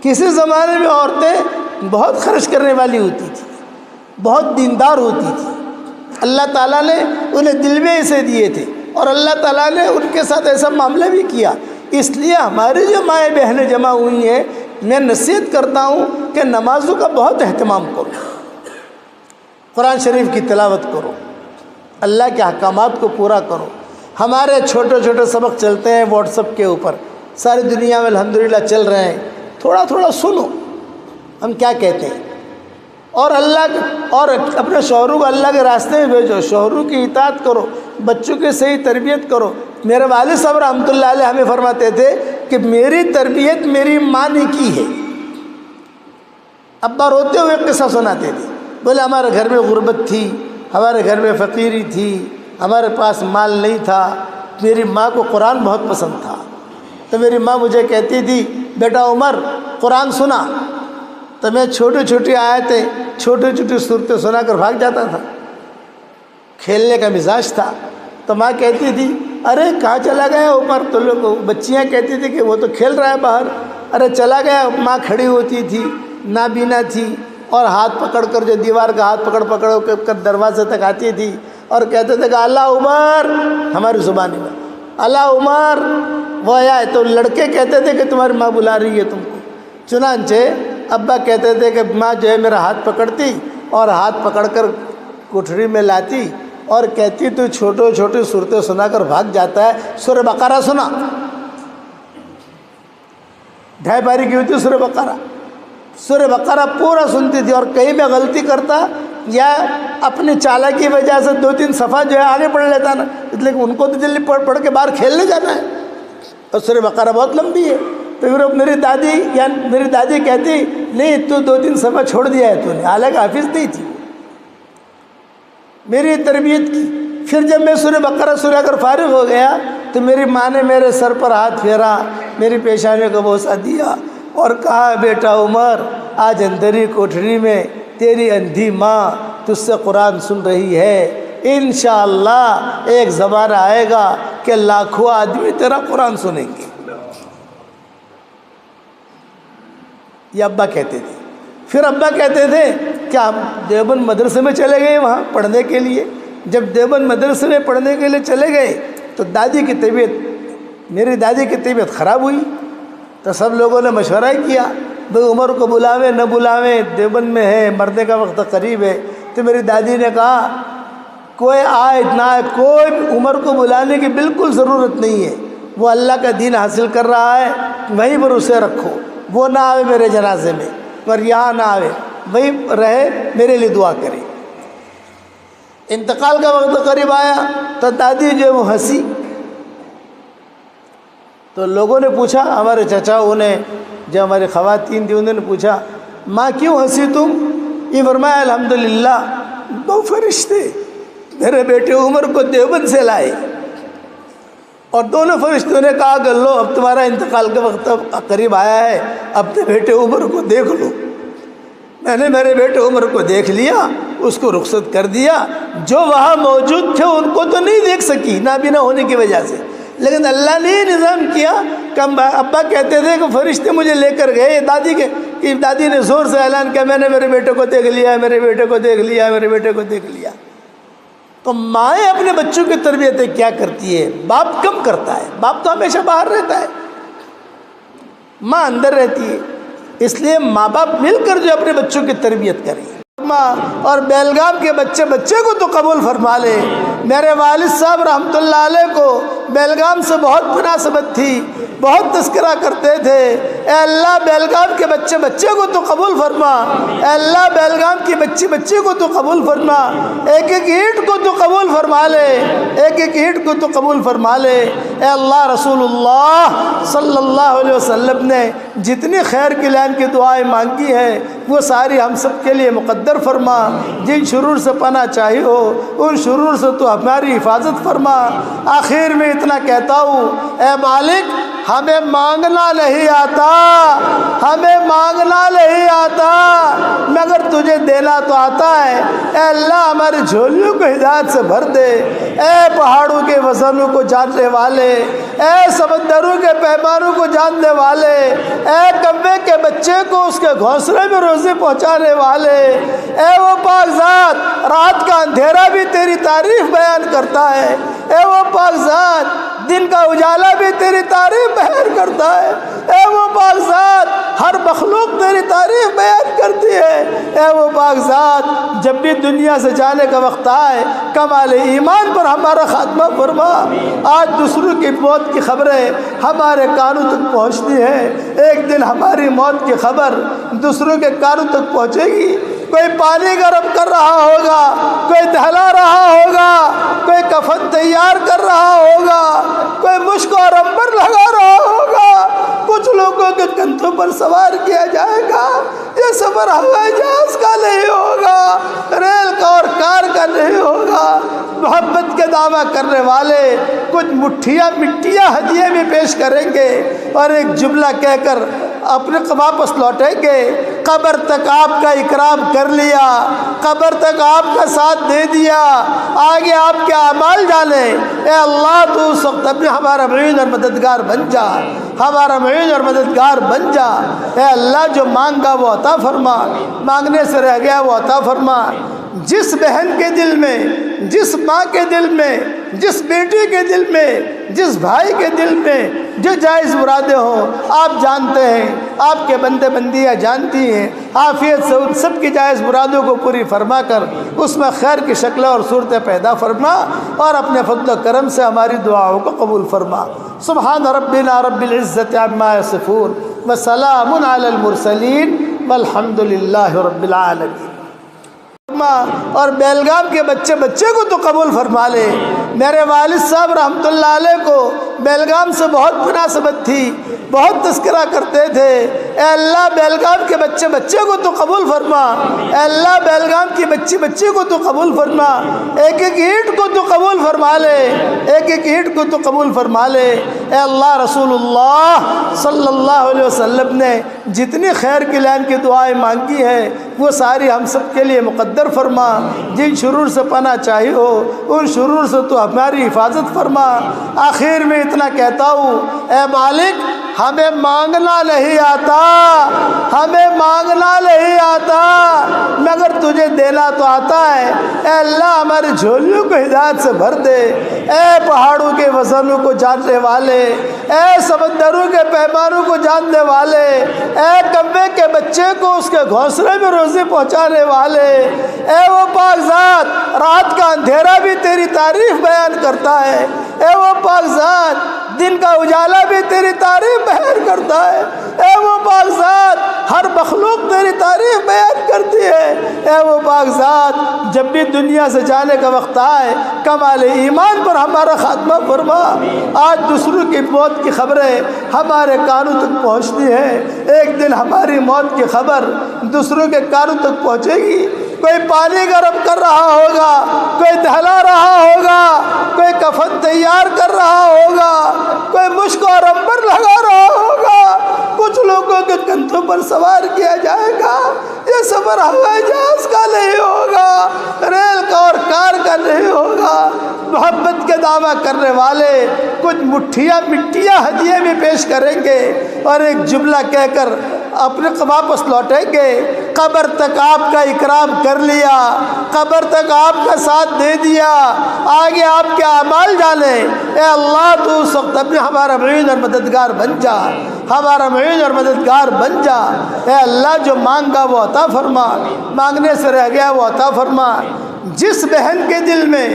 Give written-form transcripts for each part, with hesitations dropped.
کسی زمانے میں عورتیں بہت خرچ کرنے والی ہوتی تھی، بہت دیندار ہوتی تھی، اللہ تعالیٰ نے انہیں دل میں ایسے دیے تھے اور اللہ تعالیٰ نے ان کے ساتھ ایسا معاملہ بھی کیا۔ اس لیے ہماری جو مائیں بہنیں جمع ہوئی ہیں، میں نصیحت کرتا ہوں کہ نمازوں کا بہت اہتمام کرو، قرآن شریف کی تلاوت کرو، اللہ کے احکامات کو پورا کرو۔ ہمارے چھوٹے چھوٹے سبق چلتے ہیں واٹس ایپ کے اوپر، ساری دنیا میں الحمدللہ چل رہے ہیں، تھوڑا تھوڑا سنو ہم کیا کہتے ہیں، اور اپنے شوہروں کو اللہ کے راستے میں بھیجو، شوہروں کی اطاعت کرو، بچوں کی صحیح تربیت کرو۔ میرے والد صاحب رحمۃ اللہ علیہ ہمیں فرماتے تھے کہ میری تربیت میری ماں نے کی ہے۔ ابا روتے ہوئے قصہ سناتے تھے، بولے ہمارے گھر میں غربت تھی، ہمارے گھر میں فقیری تھی، ہمارے پاس مال نہیں تھا، میری ماں کو قرآن بہت پسند تھا، تو میری ماں مجھے کہتی تھی بیٹا عمر قرآن سنا، تو میں چھوٹی چھوٹی آیتیں چھوٹی چھوٹی صورتیں سنا کر بھاگ جاتا تھا۔ کھیلنے کا مزاج تھا، تو ماں کہتی تھی ارے کہاں چلا گیا اوپر، تو لوگ بچیاں کہتی تھی کہ وہ تو کھیل رہا ہے باہر، ارے چلا گیا۔ ماں کھڑی ہوتی تھی، نابینا تھی، اور ہاتھ پکڑ کر جو دیوار کا ہاتھ پکڑ کر دروازے تک آتی تھی اور کہتے تھے کہ اللہ عمر، ہماری زبانی میں اللہ عمر وہ آیا ہے، تو لڑکے کہتے تھے کہ تمہاری ماں بلا رہی ہے تم کو۔ چنانچہ ابا کہتے تھے کہ ماں جو ہے میرا ہاتھ پکڑتی اور ہاتھ پکڑ کر کوٹھری میں لاتی اور کہتی تو چھوٹی چھوٹی صورتیں سنا کر بھاگ جاتا ہے، سورہ بقرہ سنا، 2.5 پاری کی ہوتی سورہ بقرہ، سورہ بقرہ پورا سنتی تھی، اور کہیں میں غلطی کرتا یا اپنی چالاکی کی وجہ سے 2-3 صفحہ جو ہے آگے پڑھ لیتا نا، اس لیے کہ ان کو تو جلدی پڑھ کے باہر کھیلنے جانا ہے، اور سورہ بقرہ بہت لمبی ہے، تو پھر میری دادی کہتی نہیں تو 2-3 صفحہ چھوڑ دیا ہے تو نے، حالانکہ حافظ نہیں تھی میری تربیت کی۔ پھر جب میں سورہ بقرہ سورہ کر فارغ ہو گیا تو میری ماں نے میرے سر پر ہاتھ پھیرا، میری پیشانی کو بوسہ دیا اور کہا بیٹا عمر آج اندری کوٹھری میں تیری اندھی ماں تجھ سے قرآن سن رہی ہے، انشاءاللہ ایک زمانہ آئے گا کہ لاکھوں آدمی تیرا قرآن سنیں گے۔ یہ ابا کہتے تھے۔ پھر ابا کہتے تھے کہ ہم دیوبند مدرسے میں چلے گئے وہاں پڑھنے کے لیے، جب دیوبند مدرسے میں پڑھنے کے لیے چلے گئے تو میری دادی کی طبیعت خراب ہوئی، تو سب لوگوں نے مشورہ کیا بھئی عمر کو بلاویں نہ بلاویں، دیوبند میں ہے، مرنے کا وقت قریب ہے، تو میری دادی نے کہا کوئی آئے نہ آئے، کوئی عمر کو بلانے کی بالکل ضرورت نہیں ہے، وہ اللہ کا دین حاصل کر رہا ہے، وہیں پر اسے رکھو، وہ نہ آوے میرے جنازے میں اور یہاں نہ آوے، وہیں رہے، میرے لیے دعا کرے۔ انتقال کا وقت قریب آیا تو دادی جو وہ ہنسی، تو لوگوں نے پوچھا، ہمارے چچاؤں نے جو ہماری خواتین تھیں انہوں نے پوچھا ماں کیوں ہنسی تم؟ یہ فرمایا الحمدللہ 2 فرشتے میرے بیٹے عمر کو دیوبند سے لائے، اور دونوں فرشتوں نے کہا کہ لو اب تمہارا انتقال کا وقت قریب آیا ہے، اپنے بیٹے عمر کو دیکھ لو۔ میں نے میرے بیٹے عمر کو دیکھ لیا، اس کو رخصت کر دیا، جو وہاں موجود تھے ان کو تو نہیں دیکھ سکی نابینا ہونے کی وجہ سے، لیکن اللہ نے یہ نظام کیا کہ ابا کہتے تھے کہ فرشتے مجھے لے کر گئے، دادی نے زور سے اعلان کیا میں نے میرے بیٹے کو دیکھ لیا، میرے بیٹے کو دیکھ لیا، میرے بیٹے کو دیکھ لیا۔ تو مائیں اپنے بچوں کی تربیتیں کیا کرتی ہے؟ باپ کم کرتا ہے، باپ تو ہمیشہ باہر رہتا ہے، ماں اندر رہتی ہے، اس لیے ماں باپ مل کر جو اپنے بچوں کی تربیت کریں۔ اور بیلگام کے بچے کو تو قبول فرما لے۔ میرے والد صاحب رحمۃ اللہ علیہ کو بیلگام سے بہت مناسبت تھی، بہت تذکرہ کرتے تھے، اے اللہ بیلگام کے بچے کو تو قبول فرما، اے اللہ بیلگام کی بچی کو تو قبول فرما، ایک اینٹ کو تو قبول فرما لے، ایک اینٹ کو تو قبول فرما لے۔ اے اللہ رسول اللہ صلی اللہ علیہ وسلم نے جتنی خیر کلیان کی دعائیں مانگی ہیں وہ ساری ہم سب کے لیے مقدر فرما، جن شرور سے پناہ چاہی ہو ان شرور سے تو ہماری حفاظت فرما۔ آخر میں اتنا کہتا ہوں اے مالک ہمیں مانگنا نہیں آتا، ہمیں مانگنا نہیں آتا، مگر تجھے دینا تو آتا ہے، اے اللہ ہماری جھولیوں کو ہدایت سے بھر دے۔ اے پہاڑوں کے وزنوں کو جاننے والے، اے سمندروں کے پیمانوں کو جاننے والے، اے کبے کے بچے کو اس کے گھونسلے میں روزی پہنچانے والے، اے وہ پاک ذات رات کا اندھیرا بھی تیری تعریف بیان کرتا ہے، اے وہ پاک ذات دن کا اجالا بھی تیری تعریف بیان کرتا ہے، اے وہ پاک ذات ہر مخلوق تیری تعریف بیان کرتی ہے، اے وہ پاک ذات جب بھی دنیا سے جانے کا وقت آئے کمال ایمان پر ہمارا خاتمہ فرما۔ آج دوسروں کی موت کی خبریں ہمارے کانوں تک پہنچتی ہیں، ایک دن ہماری موت کی خبر دوسروں کے کانوں تک پہنچے گی۔ کوئی پانی گرم کر رہا ہوگا، کوئی دہلا رہا ہوگا، کوئی کفن تیار کر رہا ہوگا، کوئی مشک اور عنبر لگا رہا ہوگا، کچھ لوگوں کے کندھوں پر سوار کیا جائے گا۔ یہ سفر ہوائی جہاز کا نہیں ہوگا، ریل کا اور کار کا نہیں ہوگا۔ محبت کے دعویٰ کرنے والے کچھ مٹھیاں مٹیاں ہدیے میں پیش کریں گے اور ایک جملہ کہہ کر اپنے واپس لوٹیں گے، قبر تک آپ کا اکرام کر لیا، قبر تک آپ کا ساتھ دے دیا، آگے آپ کے اعمال جانے۔ اے اللہ تو اس وقت اپنے ہمارا معین اور مددگار بن جا، ہمارا معین اور مددگار بن جا۔ اے اللہ جو مانگا وہ عطا فرما، مانگنے سے رہ گیا وہ عطا فرما۔ جس بہن کے دل میں، جس ماں کے دل میں، جس بیٹی کے دل میں، جس بھائی کے دل میں جو جائز مرادیں ہوں آپ جانتے ہیں، آپ کے بندے بندیاں جانتی ہیں۔ عافیت سے ان سب کی جائز مرادوں کو پوری فرما کر اس میں خیر کی شکلیں اور صورتیں پیدا فرما اور اپنے فضل و کرم سے ہماری دعاؤں کو قبول فرما۔ سبحان ربنا رب العزت عما یصفون وسلام علی المرسلین والحمد للہ رب العالمین۔ اور بیلگام کے بچے بچے کو تو قبول فرما لے۔ میرے والد صاحب رحمۃ اللہ علیہ کو بیلگام سے بہت مناسبت تھی، بہت تذکرہ کرتے تھے۔ اے اللہ بیلگام کے بچے بچے کو تو قبول فرما، اے اللہ بیلگام کی بچی بچی کو تو قبول فرما، ایک ایک اینٹ کو تو قبول فرما لے، ایک ایک اینٹ کو تو قبول فرما لے۔ اے اللہ رسول اللہ صلی اللہ علیہ وسلم نے جتنی خیر کی لائن کی دعائیں مانگی ہیں وہ ساری ہم سب کے لیے مقدر فرما۔ جن شرور سے پناہ چاہی ہو ان شرور سے تو ہماری حفاظت فرما۔ آخر میں اتنا کہتا ہوں، اے مالک ہمیں مانگنا نہیں آتا، ہمیں مانگنا نہیں آتا، مگر تجھے دینا تو آتا ہے۔ اے اللہ ہماری جھولیوں کو ہدایت سے بھر دے۔ اے پہاڑوں کے وزنوں کو جاننے والے، اے سمندروں کے پیمانوں کو جاننے والے، اے کبے کے بچے کو اس کے گھونسلے میں روزی پہنچانے والے، اے وہ پاک ذات رات کا اندھیرا بھی تیری تعریف بیان کرتا ہے، اے وہ پاک ذات دن کا اجالا بھی تیری تعریف بیان کرتا ہے، اے وہ پاک ذات ہر مخلوق تیری تعریف بیان کرتی ہے، اے وہ پاک ذات جب بھی دنیا سے جانے کا وقت آئے کمال ایمان پر ہمارا خاتمہ فرما۔ آج دوسروں کی موت کی خبریں ہمارے کانوں تک پہنچتی ہیں، ایک دن ہماری موت کی خبر دوسروں کے کانوں تک پہنچے گی۔ کوئی پانی گرم کر رہا ہوگا، کوئی دہلا رہا ہوگا، کوئی کفن تیار کر رہا ہوگا، کوئی مشک اور عنبر لگا رہا ہوگا، کچھ لوگوں کے کندھوں پر سوار کیا جائے گا۔ یہ سفر ہوائی جہاز کا نہیں ہوگا، ریل کا اور کار کا نہیں ہوگا۔ محبت کے دعویٰ کرنے والے کچھ مٹھیاں مٹیاں ہدیے میں پیش کریں گے اور ایک جملہ کہہ کر اپنے واپس لوٹیں گے، قبر تک آپ کا اکرام کر لیا، قبر تک آپ کا ساتھ دے دیا، آگے آپ کے اعمال جانے۔ اے اللہ تو اس وقت اپنے ہمارا معین اور مددگار بن جا، ہمارا معین اور مددگار بن جا۔ اے اللہ جو مانگا وہ عطا فرما، مانگنے سے رہ گیا وہ عطا فرما۔ جس بہن کے دل میں،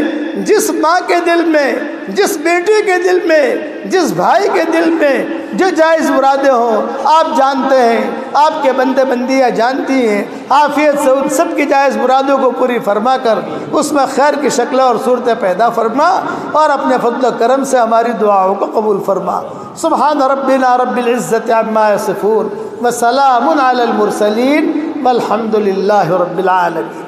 جس ماں کے دل میں، جس بیٹی کے دل میں، جس بھائی کے دل میں جو جائز مرادیں ہوں آپ جانتے ہیں، آپ کے بندے بندیاں جانتی ہیں۔ عافیت سے ان سب کی جائز مرادوں کو پوری فرما کر اس میں خیر کی شکلیں اور صورتیں پیدا فرما اور اپنے فضل و کرم سے ہماری دعاؤں کو قبول فرما۔ سبحان ربنا رب العزت عما یصفون وسلام علی المرسلین والحمد للہ رب العالمین۔